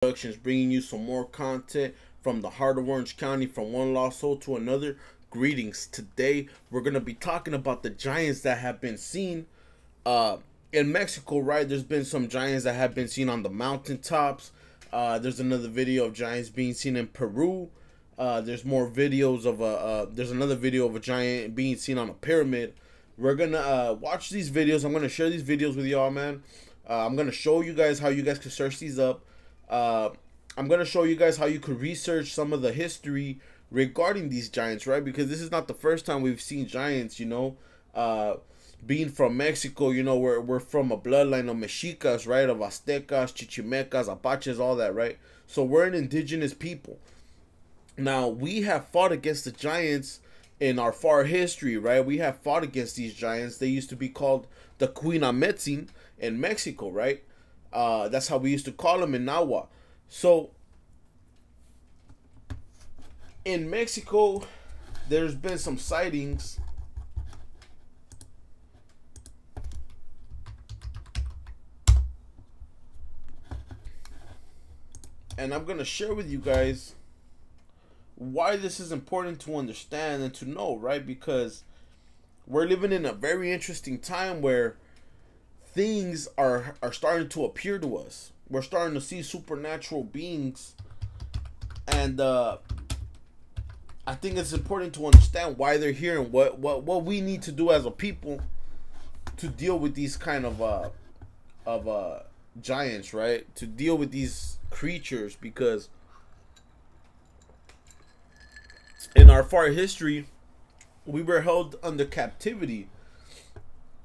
Productions, bringing you some more content from the heart of Orange County, from one lost soul to another. Greetings. Today we're gonna be talking about the giants that have been seen in Mexico. Right, there's been some giants that have been seen on the mountaintops. There's another video of giants being seen in Peru. There's more videos of there's another video of a giant being seen on a pyramid. We're gonna watch these videos. I'm gonna share these videos with y'all, man. I'm gonna show you guys how you guys can search these up. I'm gonna show you guys how you could research some of the history regarding these giants, right? Because this is not the first time we've seen giants, you know. Being from Mexico, you know, we're from a bloodline of Mexicas, right? Of Aztecas, Chichimecas, Apaches, all that, right? So we're an indigenous people. Now, we have fought against the giants in our far history, right? We have fought against these giants. They used to be called the Cuinametzin in Mexico, right? That's how we used to call them in Nahua. So, in Mexico, there's been some sightings. And I'm going to share with you guys why this is important to understand and to know, right? Because we're living in a very interesting time where things are starting to appear to us. We're starting to see supernatural beings, and I think it's important to understand why they're here and what we need to do as a people to deal with these kind of giants, right? To deal with these creatures, because in our far history, we were held under captivity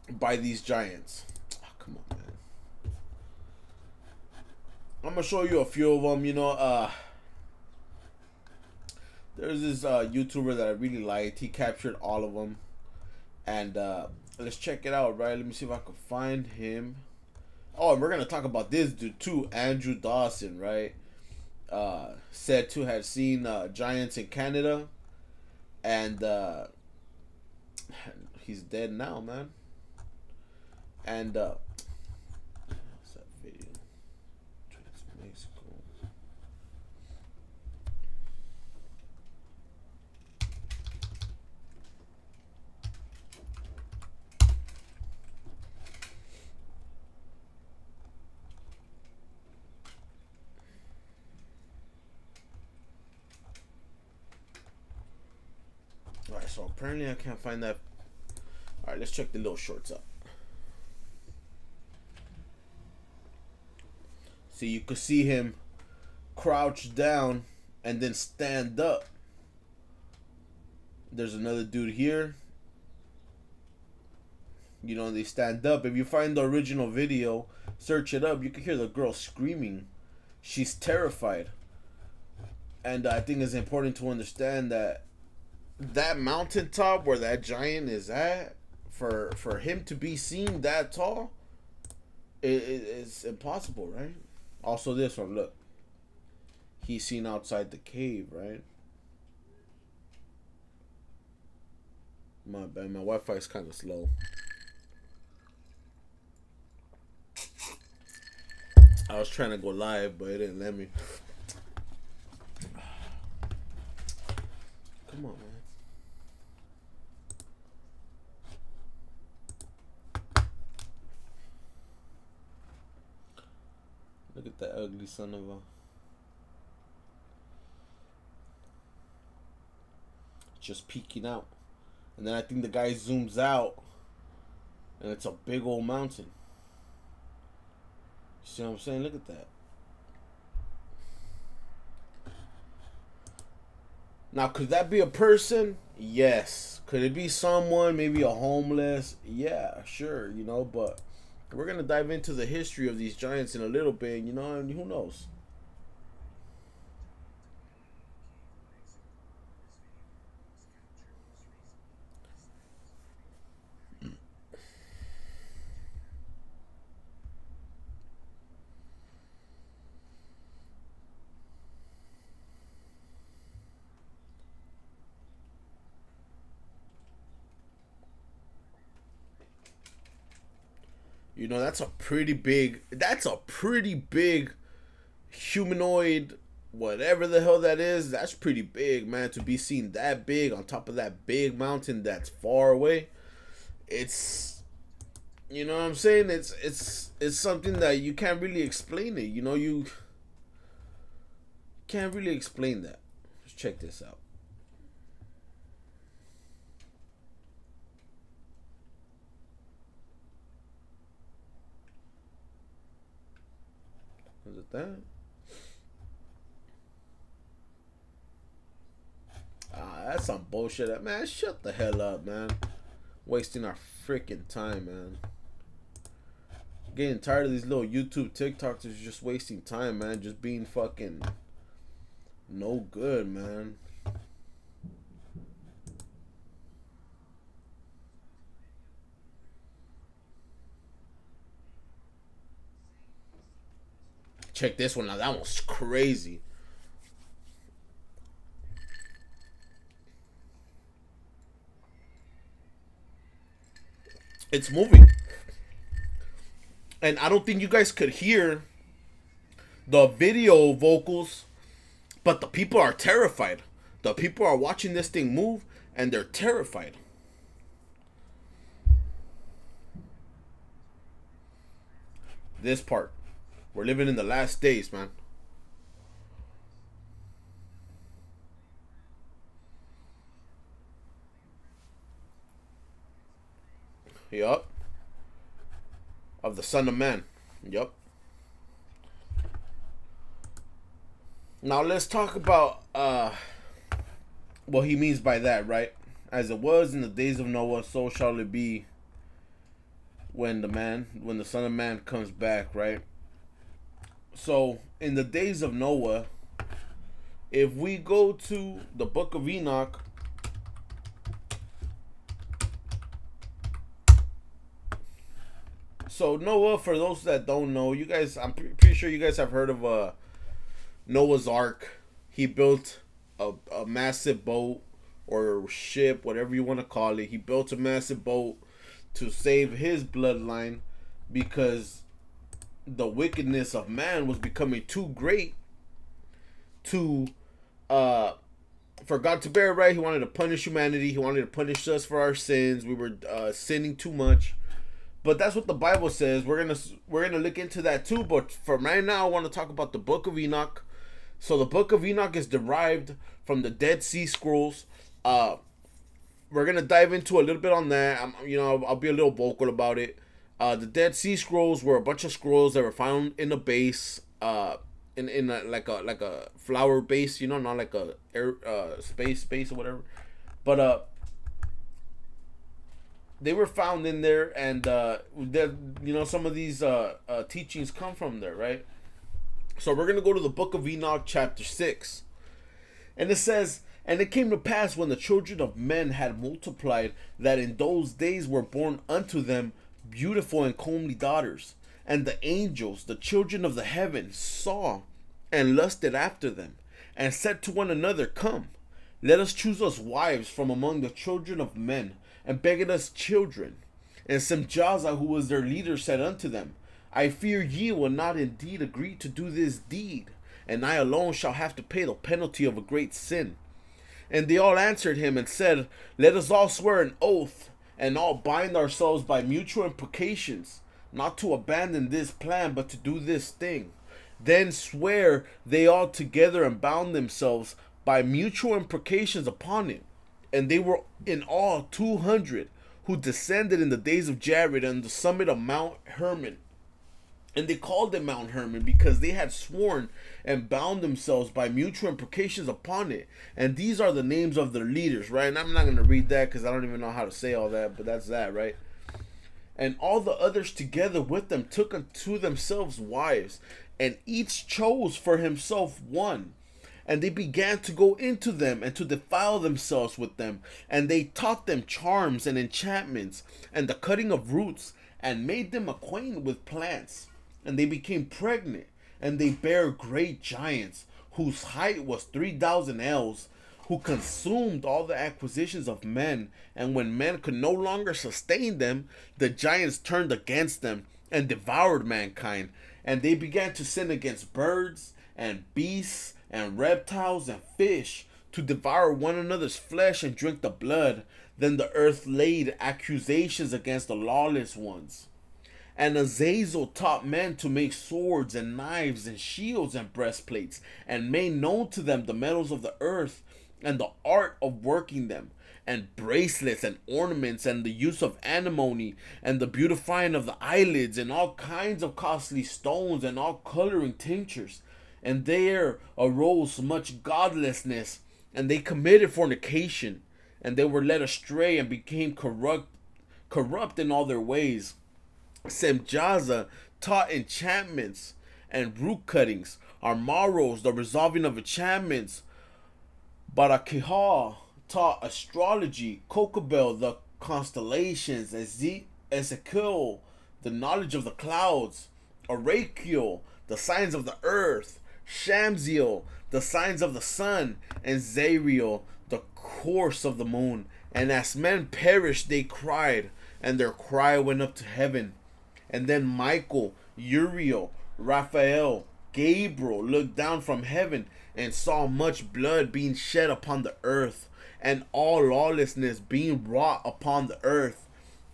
by these giants. Oh, come on, man. I'm gonna show you a few of them. You know, there's this YouTuber that I really liked. He captured all of them, and let's check it out. Right? Let me see if I can find him. Oh, and we're gonna talk about this dude too, Andrew Dawson. Right? Said to have seen giants in Canada, and he's dead now, man. And what's that video? Mexico. Alright, so apparently I can't find that. Alright, let's check the little shorts up. See, you could see him crouch down and then stand up. There's another dude here. You know, they stand up. If you find the original video, search it up, you can hear the girl screaming. She's terrified. And I think it's important to understand that that mountaintop where that giant is at, for him to be seen that tall, it's impossible, right? Also this one, look. He's seen outside the cave, right? My bad, my Wi-Fi is kind of slow. I was trying to go live, but it didn't let me. Come on, man. Look at that ugly son of a... Just peeking out. And then I think the guy zooms out, and it's a big old mountain. You see what I'm saying? Look at that. Now, could that be a person? Yes. Could it be someone, maybe a homeless? Yeah, sure, you know, but we're going to dive into the history of these giants in a little bit, you know, and who knows? You know, that's a pretty big humanoid, whatever the hell that is. That's pretty big, man, to be seen that big on top of that big mountain that's far away. It's, you know what I'm saying, it's something that you can't really explain it. You know, you can't really explain that. Just check this out. Is it that? That's some bullshit. Man, shut the hell up, man. Wasting our freaking time, man. Getting tired of these little YouTube TikToks just wasting time, man. Just being fucking no good, man. Check this one out. That one's crazy. It's moving. And I don't think you guys could hear the video vocals, but the people are terrified. The people are watching this thing move and they're terrified. This part. We're living in the last days, man. Yup. Of the Son of Man. Yup. Now let's talk about what he means by that, right? As it was in the days of Noah, so shall it be when the Son of Man comes back, right? So in the days of Noah, if we go to the book of Enoch, so Noah, for those that don't know, you guys, I'm pretty sure you guys have heard of Noah's Ark. He built a massive boat or ship, whatever you want to call it. He built a massive boat to save his bloodline because the wickedness of man was becoming too great to for God to bear, right? He wanted to punish humanity. He wanted to punish us for our sins. We were sinning too much. But that's what the Bible says. We're gonna look into that too. But for right now, I want to talk about the book of Enoch. So the book of Enoch is derived from the Dead Sea Scrolls. We're gonna dive into a little bit on that. I'll be a little vocal about it. The Dead Sea Scrolls were a bunch of scrolls that were found in a base, in like a flower base, you know, not like a air space or whatever. But they were found in there, and some of these teachings come from there, right? So we're gonna go to the book of Enoch, chapter 6, and it says, "And it came to pass when the children of men had multiplied, that in those days were born unto them beautiful and comely daughters, and the angels, the children of the heavens, saw and lusted after them, and said to one another, Come, let us choose us wives from among the children of men, and beget us children. And Semjaza, who was their leader, said unto them, I fear ye will not indeed agree to do this deed, and I alone shall have to pay the penalty of a great sin. And they all answered him and said, Let us all swear an oath, and all bind ourselves by mutual imprecations, not to abandon this plan, but to do this thing. Then swear they all together and bound themselves by mutual imprecations upon it. And they were in all 200, who descended in the days of Jared on the summit of Mount Hermon. And they called it Mount Hermon because they had sworn and bound themselves by mutual imprecations upon it. And these are the names of their leaders, right? And I'm not going to read that because I don't even know how to say all that, but that's that, right? And all the others together with them took unto themselves wives, and each chose for himself one. And they began to go into them and to defile themselves with them. And they taught them charms and enchantments and the cutting of roots, and made them acquainted with plants. And they became pregnant, and they bare great giants, whose height was 3,000 ells, who consumed all the acquisitions of men. And when men could no longer sustain them, the giants turned against them and devoured mankind. And they began to sin against birds and beasts, and reptiles, and fish, to devour one another's flesh and drink the blood. Then the earth laid accusations against the lawless ones. And Azazel taught men to make swords and knives and shields and breastplates, and made known to them the metals of the earth and the art of working them, and bracelets and ornaments, and the use of antimony, and the beautifying of the eyelids, and all kinds of costly stones, and all coloring tinctures. And there arose much godlessness, and they committed fornication, and they were led astray and became corrupt in all their ways. Semjaza taught enchantments and root cuttings, Armaros, the resolving of enchantments. Barakihah taught astrology, Kokabel, the constellations, Ezekiel, the knowledge of the clouds, Arakiel, the signs of the earth, Shamziel, the signs of the sun, and Zariel, the course of the moon. And as men perished, they cried, and their cry went up to heaven. And then Michael, Uriel, Raphael, Gabriel looked down from heaven and saw much blood being shed upon the earth, and all lawlessness being wrought upon the earth.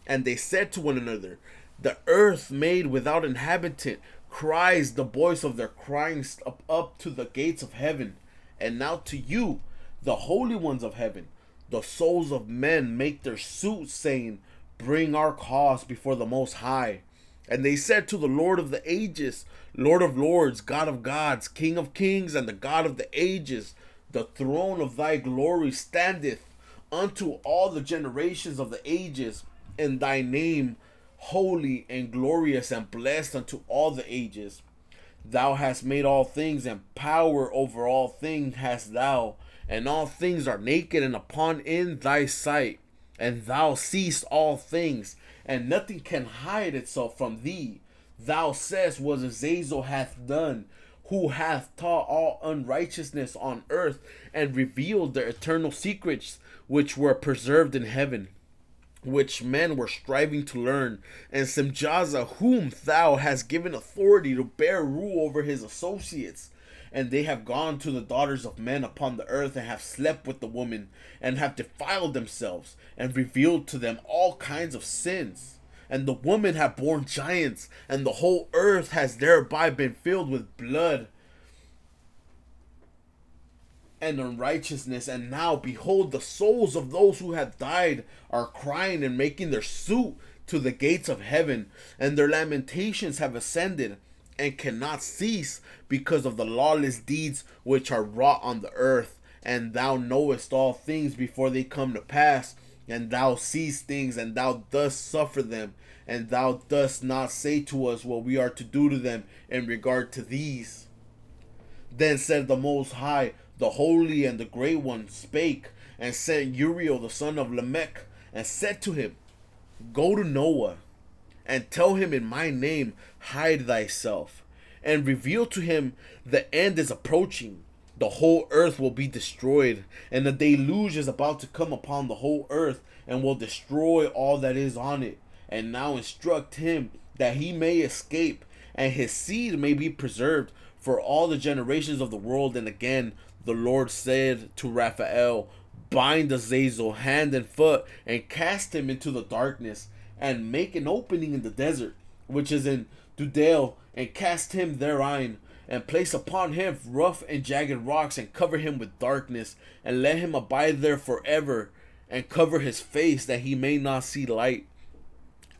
And they said to one another, the earth made without inhabitant cries the voice of their crying up to the gates of heaven. And now to you, the holy ones of heaven, the souls of men make their suit, saying, bring our cause before the Most High. And they said to the Lord of the ages, Lord of lords, God of gods, King of kings, and the God of the ages, the throne of thy glory standeth unto all the generations of the ages, and thy name holy and glorious and blessed unto all the ages. Thou hast made all things, and power over all things hast thou, and all things are naked and upon in thy sight. And thou seest all things, and nothing can hide itself from thee. Thou saidst what Azazel hath done, who hath taught all unrighteousness on earth, and revealed the eternal secrets which were preserved in heaven, which men were striving to learn. And Semjaza, whom thou hast given authority to bear rule over his associates. And they have gone to the daughters of men upon the earth, and have slept with the women, and have defiled themselves, and revealed to them all kinds of sins. And the women have borne giants, and the whole earth has thereby been filled with blood and unrighteousness. And now, behold, the souls of those who have died are crying and making their suit to the gates of heaven, and their lamentations have ascended, and cannot cease, because of the lawless deeds which are wrought on the earth. And thou knowest all things before they come to pass, and thou seest things, and thou dost suffer them, and thou dost not say to us what we are to do to them in regard to these. Then said the Most High, the Holy and the Great One, spake, and sent Uriel the son of Lamech, and said to him, go to Noah, and tell him in my name, hide thyself, and reveal to him the end is approaching. The whole earth will be destroyed, and the deluge is about to come upon the whole earth, and will destroy all that is on it. And now instruct him that he may escape, and his seed may be preserved for all the generations of the world. And again the Lord said to Raphael, bind Azazel hand and foot, and cast him into the darkness, and make an opening in the desert, which is in Dudale, and cast him therein, and place upon him rough and jagged rocks, and cover him with darkness, and let him abide there forever, and cover his face, that he may not see light.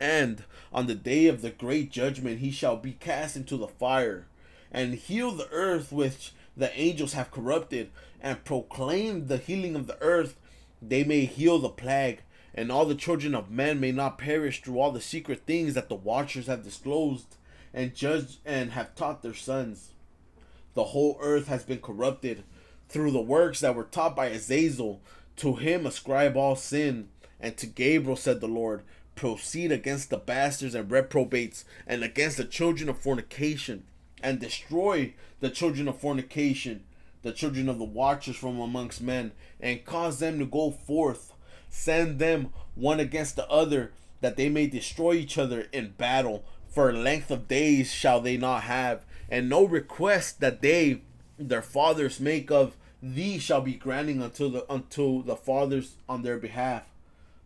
And on the day of the great judgment he shall be cast into the fire, and heal the earth which the angels have corrupted, and proclaim the healing of the earth. They may heal the plague, and all the children of men may not perish through all the secret things that the watchers have disclosed, and judged, and have taught their sons. The whole earth has been corrupted through the works that were taught by Azazel. To him ascribe all sin. And to Gabriel said the Lord, proceed against the bastards and reprobates, and against the children of fornication, and destroy the children of fornication, the children of the watchers from amongst men, and cause them to go forth. Send them one against the other, that they may destroy each other in battle. For a length of days shall they not have, and no request that they their fathers make of thee shall be granting unto the fathers on their behalf,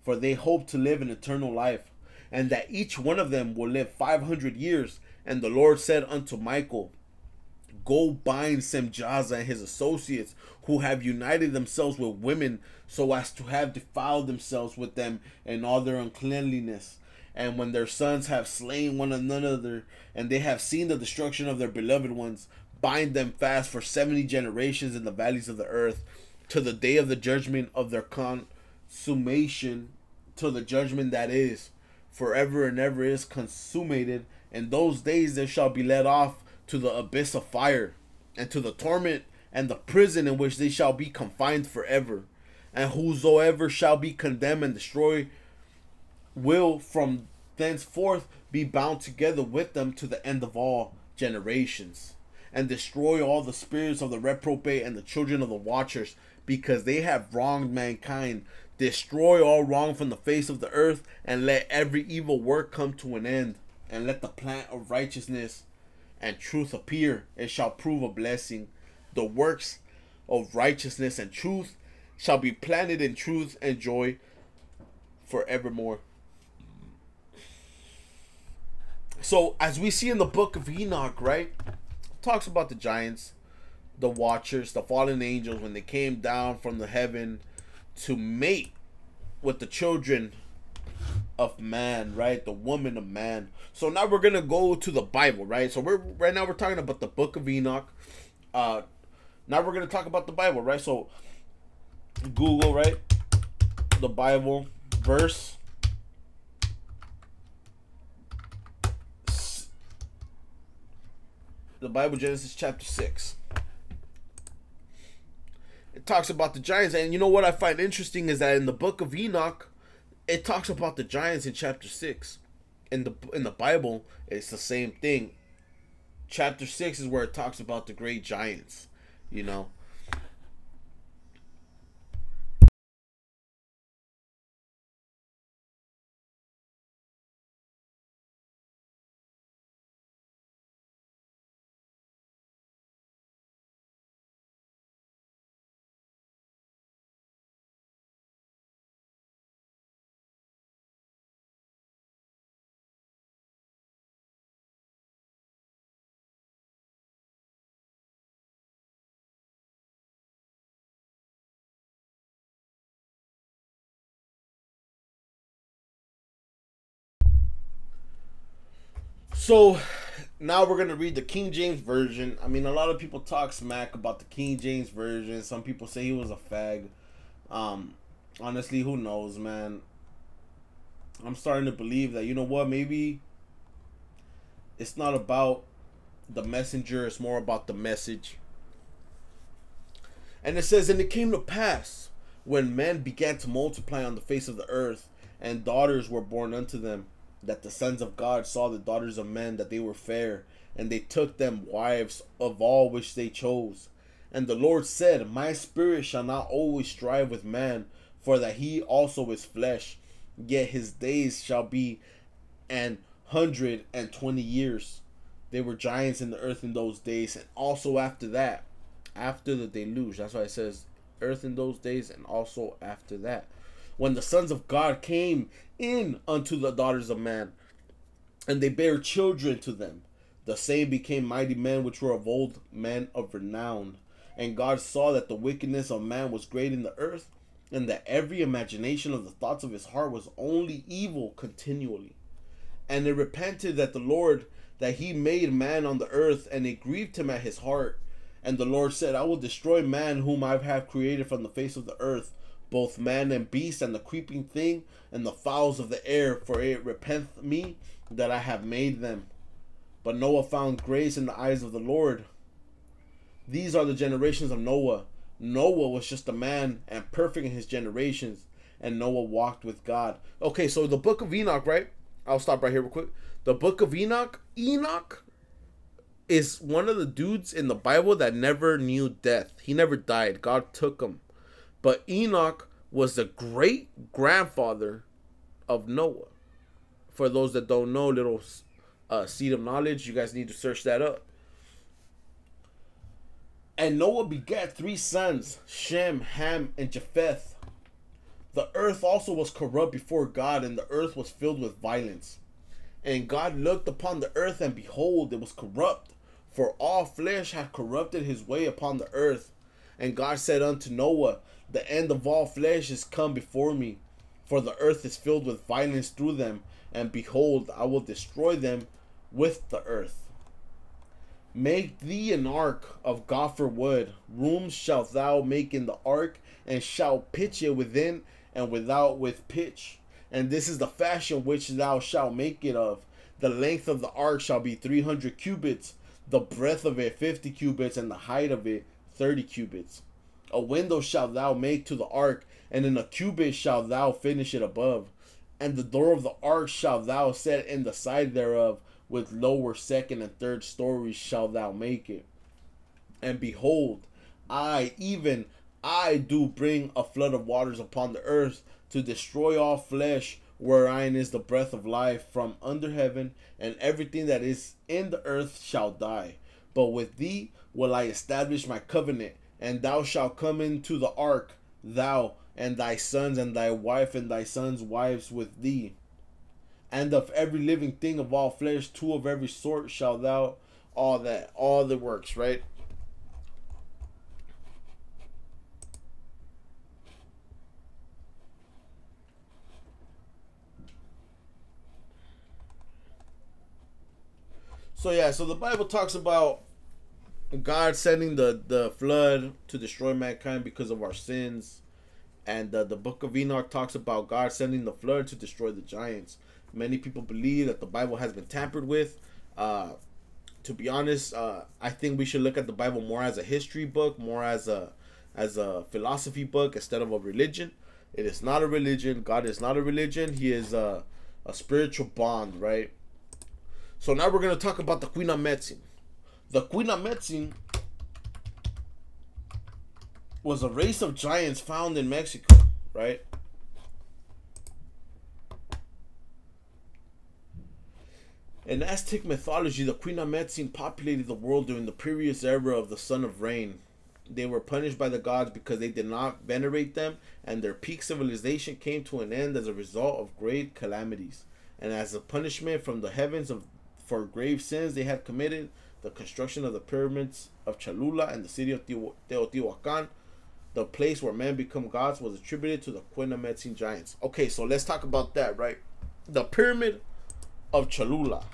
for they hope to live an eternal life, and that each one of them will live 500 years. And the Lord said unto Michael, go bind Semjaza and his associates, who have united themselves with women, so as to have defiled themselves with them in all their uncleanliness. And when their sons have slain one another, and they have seen the destruction of their beloved ones, bind them fast for 70 generations in the valleys of the earth, to the day of the judgment of their consummation, to the judgment that is forever and ever is consummated. In those days they shall be led off to the abyss of fire, and to the torment and the prison in which they shall be confined forever. And whosoever shall be condemned and destroyed will from thenceforth be bound together with them to the end of all generations, and destroy all the spirits of the reprobate and the children of the watchers, because they have wronged mankind. Destroy all wrong from the face of the earth, and let every evil work come to an end, and let the plant of righteousness and truth appear. It shall prove a blessing. The works of righteousness and truth shall be planted in truth and joy forevermore. So as we see in the book of Enoch, right, it talks about the giants, the watchers, the fallen angels, when they came down from the heaven to mate with the children of man, right, the woman of man. So now we're gonna go to the Bible, right? So we're talking about the book of Enoch. Now we're gonna talk about the Bible, right? So Google, right, the Bible verse, the Bible, Genesis chapter 6. It talks about the giants, and you know what I find interesting is that in the book of Enoch, it talks about the giants in chapter 6. In the Bible, it's the same thing. Chapter 6 is where it talks about the great giants, you know. So now we're gonna read the King James version. I mean, a lot of people talk smack about the King James version. Some people say he was a fag. Honestly, who knows, man? I'm starting to believe that, you know what, maybe it's not about the messenger, it's more about the message. And it says, and it came to pass, when men began to multiply on the face of the earth, and daughters were born unto them, that the sons of God saw the daughters of men, that they were fair, and they took them wives of all which they chose. And the Lord said, my spirit shall not always strive with man, for that he also is flesh, yet his days shall be 120 years. They were giants in the earth in those days, and also after that, after the deluge. That's why it says earth in those days, and also after that, when the sons of God came in unto the daughters of man, and they bare children to them, the same became mighty men which were of old, men of renown. And God saw that the wickedness of man was great in the earth, and that every imagination of the thoughts of his heart was only evil continually. And it repented that the Lord, that he made man on the earth, and it grieved him at his heart. And the Lord said, I will destroy man whom I have created from the face of the earth, both man and beast, and the creeping thing, and the fowls of the air, for it repenteth me that I have made them. But Noah found grace in the eyes of the Lord. These are the generations of Noah. Noah was just a man, and perfect in his generations, and Noah walked with God. Okay, so the book of Enoch, right? I'll stop right here real quick. The book of Enoch, Enoch is one of the dudes in the Bible that never knew death. He never died. God took him. But Enoch was the great grandfather of Noah. For those that don't know, little seed of knowledge, you guys need to search that up. And Noah begat 3 sons, Shem, Ham, and Japheth. The earth also was corrupt before God, and the earth was filled with violence. And God looked upon the earth, and behold, it was corrupt, for all flesh had corrupted his way upon the earth. And God said unto Noah, the end of all flesh is come before me, for the earth is filled with violence through them, and behold, I will destroy them with the earth. Make thee an ark of gopher wood. Rooms shalt thou make in the ark, and shalt pitch it within and without with pitch. And this is the fashion which thou shalt make it of. The length of the ark shall be 300 cubits, the breadth of it 50 cubits, and the height of it 30 cubits. A window shalt thou make to the ark, and in a cubit shalt thou finish it above. And the door of the ark shalt thou set in the side thereof, with lower, second, and third stories shalt thou make it. And behold, I, even I, do bring a flood of waters upon the earth, to destroy all flesh, wherein is the breath of life from under heaven, and everything that is in the earth shall die. But with thee will I establish my covenant, and thou shalt come into the ark, thou and thy sons and thy wife and thy sons' wives with thee. And of every living thing of all flesh, 2 of every sort shall thou, all the works, right? So yeah, so the Bible talks about God sending the flood to destroy mankind because of our sins. And the book of Enoch talks about God sending the flood to destroy the giants. Many people believe that the Bible has been tampered with. To be honest, I think we should look at the Bible more as a history book, more as a philosophy book instead of a religion. It is not a religion. God is not a religion. He is a spiritual bond, right? So now we're going to talk about the Queen of Metzin. The Queen of Metzin was a race of giants found in Mexico, right? In Aztec mythology, the Queen of Metzin populated the world during the previous era of the Son of Rain. They were punished by the gods because they did not venerate them, and their peak civilization came to an end as a result of great calamities. And as a punishment from the heavens for grave sins they had committed, the construction of the pyramids of Cholula and the city of Teotihuacan, the place where men become gods, was attributed to the Queen of Metzin giants. Okay, so let's talk about that, right? The pyramid of Cholula.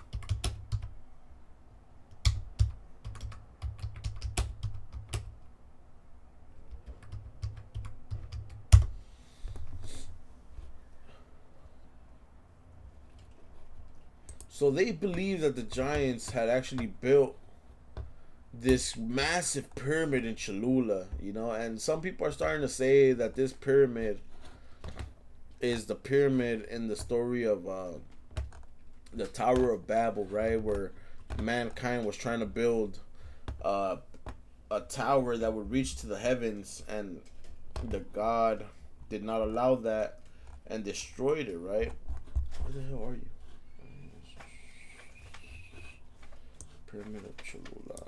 So they believe that the giants had actually built this massive pyramid in Cholula, you know, and some people are starting to say that this pyramid is the pyramid in the story of the Tower of Babel, right, where mankind was trying to build a tower that would reach to the heavens, and the God did not allow that and destroyed it, right? Where the hell are you? Pyramid of Cholula.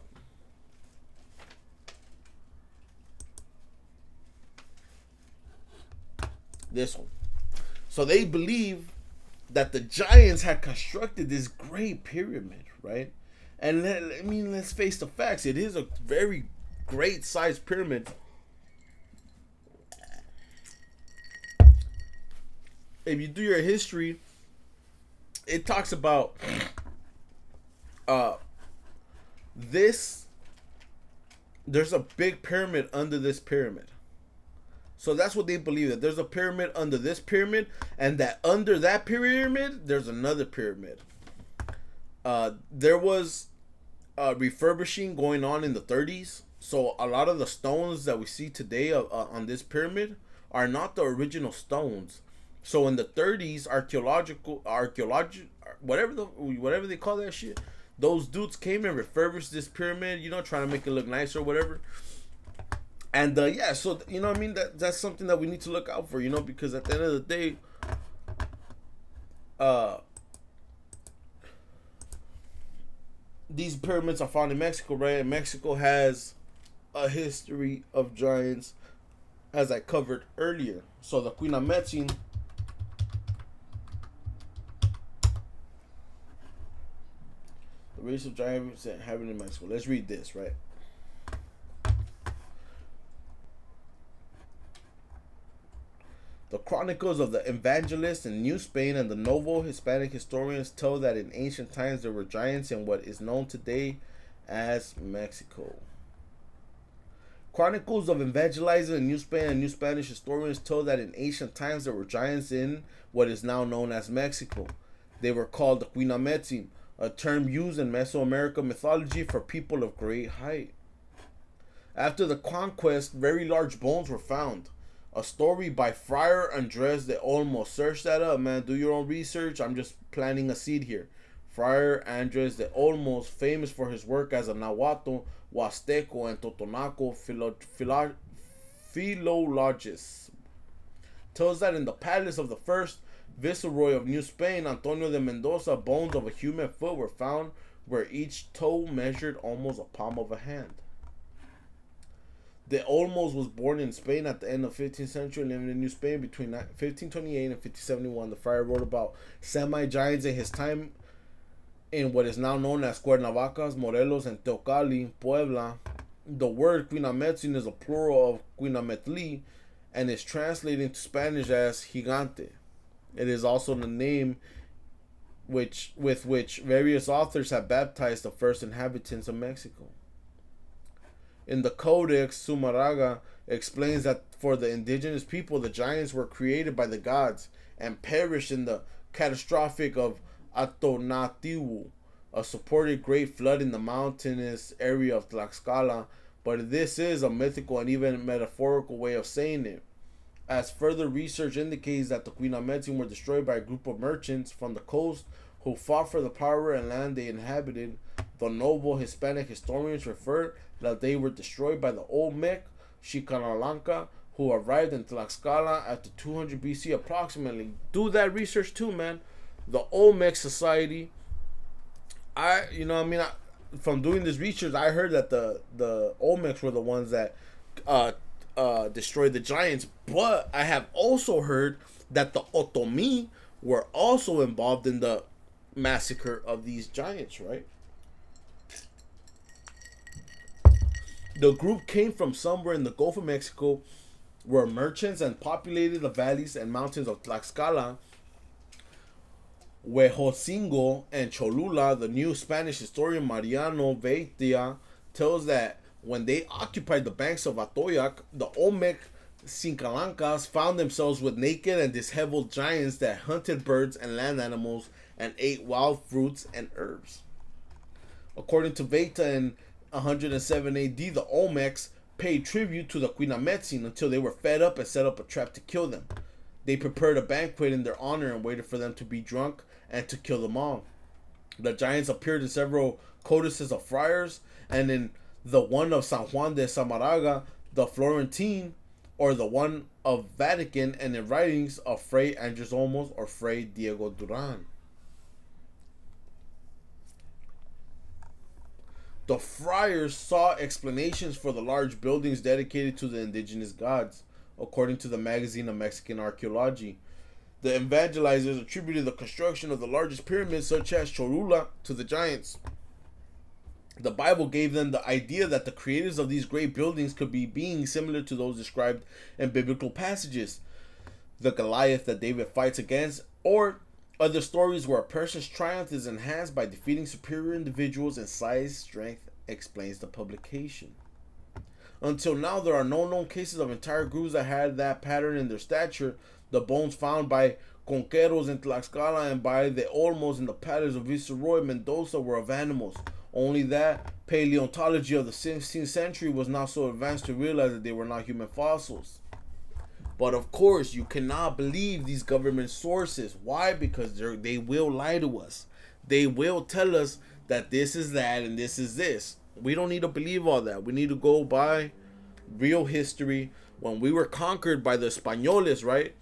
This one. So they believe that the giants had constructed this great pyramid, right? And let's face the facts. It is a very great sized pyramid. If you do your history, it talks about there's a big pyramid under this pyramid. So that's what they believe, that there's a pyramid under this pyramid, and that under that pyramid there's another pyramid. There was refurbishing going on in the 30s, so a lot of the stones that we see today on this pyramid are not the original stones. So in the 30s, whatever they call that shit, those dudes came and refurbished this pyramid, you know, trying to make it look nice or whatever. And yeah, so you know what I mean, that's something that we need to look out for, you know, because at the end of the day, these pyramids are found in Mexico, right? And Mexico has a history of giants as I covered earlier. So the Quinametsin, the race of giants inhabited in Mexico. Let's read this, right? The chronicles of the evangelists in New Spain and the Novo Hispanic historians tell that in ancient times there were giants in what is known today as Mexico. Chronicles of evangelizers in New Spain and New Spanish historians tell that in ancient times there were giants in what is now known as Mexico. They were called the Quinametsin, a term used in Mesoamerican mythology for people of great height. After the conquest, very large bones were found. A story by Friar Andres de Olmos. Search that up, man. Do your own research. I'm just planting a seed here. Friar Andres de Olmos, famous for his work as a Nahuatl, Huasteco, and Totonaco philologist, tells that in the palace of the first viceroy of New Spain, Antonio de Mendoza, bones of a human foot were found where each toe measured almost a palm of a hand. De Olmos was born in Spain at the end of the 15th century, living in New Spain between 1528 and 1571. The friar wrote about semi-giants in his time in what is now known as Cuernavacas, Morelos, and Teocalli, Puebla. The word Quinametsin is a plural of Quinametli and is translated into Spanish as gigante. It is also the name with which various authors have baptized the first inhabitants of Mexico. In the Codex, Sumaraga explains that for the indigenous people, the giants were created by the gods and perished in the catastrophic of Atonatiuh, a supported great flood in the mountainous area of Tlaxcala, but this is a mythical and even metaphorical way of saying it, as further research indicates that the Quinametsin were destroyed by a group of merchants from the coast who fought for the power and land they inhabited. The noble Hispanic historians refer that they were destroyed by the Olmec Xicalanca, who arrived in Tlaxcala after 200 BC approximately. Do that research too, man. The Olmec Society. From doing this research, I heard that the Olmecs were the ones that destroyed the giants, but I have also heard that the Otomi were also involved in the massacre of these giants, right? The group came from somewhere in the Gulf of Mexico, were merchants and populated the valleys and mountains of Tlaxcala, Huejotzingo, and Cholula. The new Spanish historian Mariano Veitia tells that when they occupied the banks of Atoyac, the Olmec Xicallancas found themselves with naked and disheveled giants that hunted birds and land animals and ate wild fruits and herbs. According to Veitia, in 107 AD, the Olmecs paid tribute to the Quinametsin until they were fed up and set up a trap to kill them. They prepared a banquet in their honor and waited for them to be drunk and to kill them all. The giants appeared in several codices of friars, and in the one of San Juan de Samaraga, the Florentine, or the one of Vatican, and in writings of Fray Andres Olmos or Fray Diego Duran. The friars sought explanations for the large buildings dedicated to the indigenous gods, according to the magazine of Mexican Archaeology. The evangelizers attributed the construction of the largest pyramids, such as Cholula, to the giants. The Bible gave them the idea that the creators of these great buildings could be beings similar to those described in biblical passages. The Goliath that David fights against, or other stories where a person's triumph is enhanced by defeating superior individuals in size, strength, explains the publication. Until now, there are no known cases of entire groups that had that pattern in their stature. The bones found by Conqueros in Tlaxcala and by the Olmos in the palace of Viceroy Mendoza were of animals. Only that paleontology of the 16th century was not so advanced to realize that they were not human fossils. But of course, you cannot believe these government sources. Why? Because they will lie to us. They will tell us that this is that and this is this. We don't need to believe all that. We need to go by real history. When we were conquered by the Españoles, right?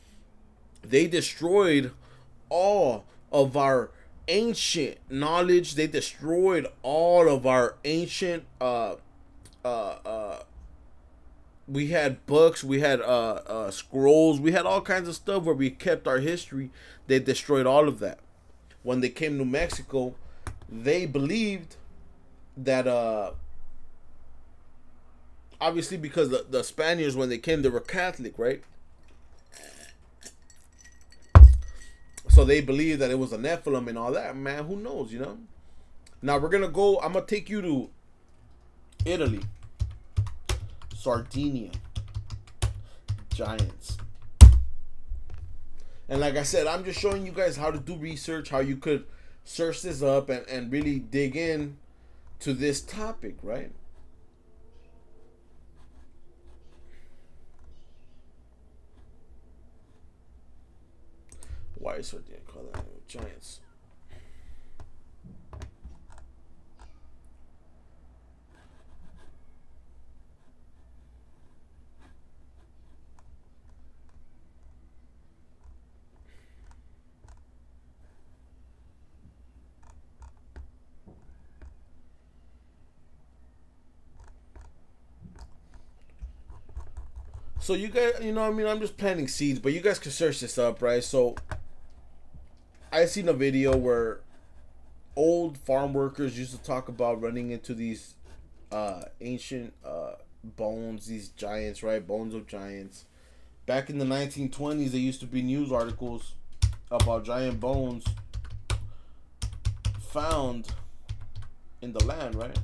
They destroyed all of our ancient knowledge. They destroyed all of our ancient we had books, we had scrolls, we had all kinds of stuff where we kept our history. They destroyed all of that. When they came to Mexico, they believed that obviously because the Spaniards, when they came, they were Catholic, right? So they believed that it was a Nephilim and all that. Man, who knows, you know? Now we're gonna go. I'm gonna take you to Italy, Sardinia, giants. And like I said, I'm just showing you guys how to do research, how you could search this up and really dig in to this topic, right? Why is Sardinia called that? Giants. So you guys, you know, I mean, I'm just planting seeds, but you guys can search this up, right? So I seen a video where old farm workers used to talk about running into these ancient bones, these giants, right? Bones of giants. Back in the 1920s, there used to be news articles about giant bones found in the land, right?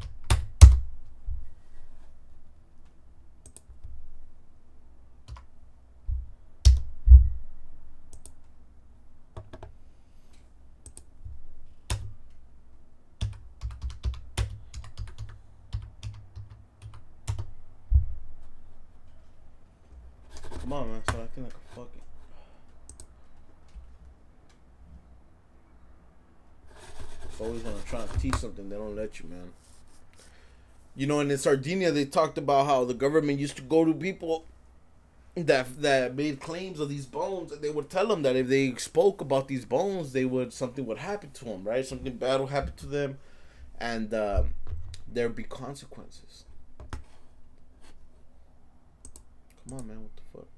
Come on, man. Start acting like a fucking. It's always when I'm trying to teach something, they don't let you, man. You know, and in Sardinia, they talked about how the government used to go to people that made claims of these bones, and they would tell them that if they spoke about these bones, something would happen to them, right? Something bad would happen to them, and there'd be consequences. Come on, man. What the fuck?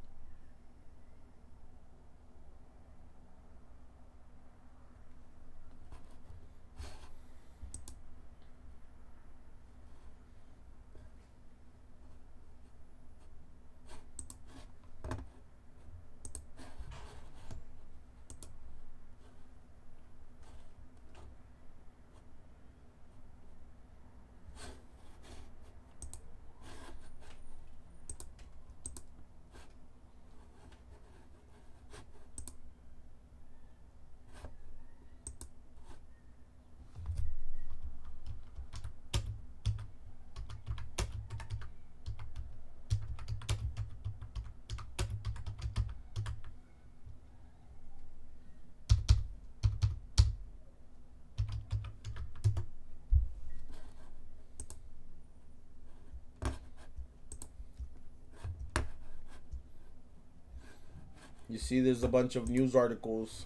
You see, there's a bunch of news articles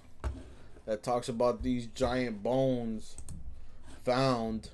that talks about these giant bones found